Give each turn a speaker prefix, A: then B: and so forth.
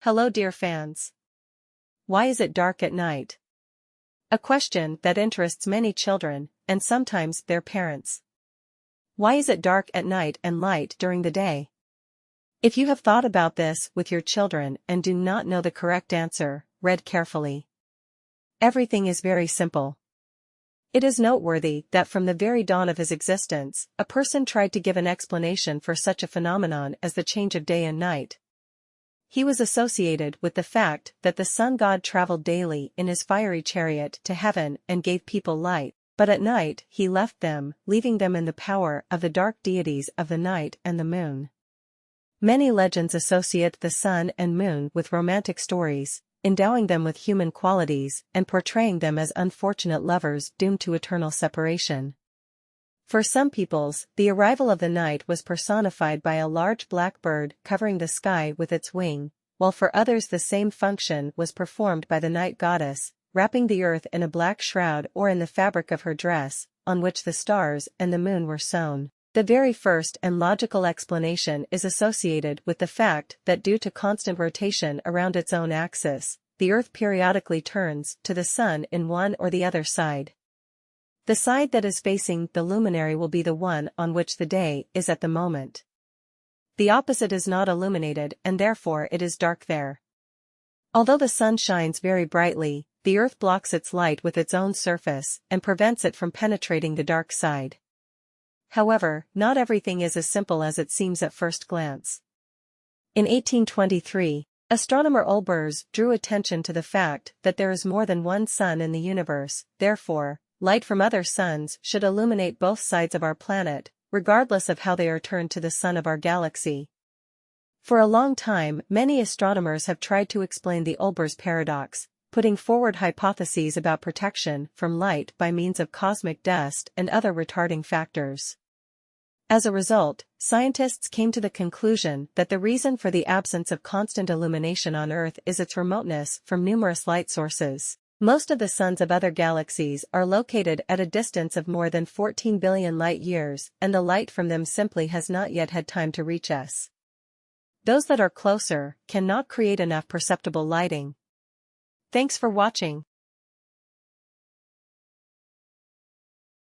A: Hello dear fans. Why is it dark at night? A question that interests many children, and sometimes their parents. Why is it dark at night and light during the day? If you have thought about this with your children and do not know the correct answer, read carefully. Everything is very simple. It is noteworthy that from the very dawn of his existence, a person tried to give an explanation for such a phenomenon as the change of day and night. He was associated with the fact that the sun god traveled daily in his fiery chariot to heaven and gave people light, but at night he left them, leaving them in the power of the dark deities of the night and the moon. Many legends associate the sun and moon with romantic stories, endowing them with human qualities and portraying them as unfortunate lovers doomed to eternal separation. For some peoples, the arrival of the night was personified by a large black bird covering the sky with its wing, while for others the same function was performed by the night goddess, wrapping the earth in a black shroud or in the fabric of her dress, on which the stars and the moon were sewn. The very first and logical explanation is associated with the fact that due to constant rotation around its own axis, the Earth periodically turns to the sun in one or the other side. The side that is facing the luminary will be the one on which the day is at the moment. The opposite is not illuminated and therefore it is dark there. Although the sun shines very brightly, the Earth blocks its light with its own surface and prevents it from penetrating the dark side. However, not everything is as simple as it seems at first glance. In 1823, astronomer Olbers drew attention to the fact that there is more than one sun in the universe, therefore, light from other suns should illuminate both sides of our planet, regardless of how they are turned to the sun of our galaxy. For a long time, many astronomers have tried to explain the Olbers paradox, putting forward hypotheses about protection from light by means of cosmic dust and other retarding factors. As a result, scientists came to the conclusion that the reason for the absence of constant illumination on Earth is its remoteness from numerous light sources. Most of the suns of other galaxies are located at a distance of more than 14 billion light-years, and the light from them simply has not yet had time to reach us. Those that are closer cannot create enough perceptible lighting. Thanks for watching.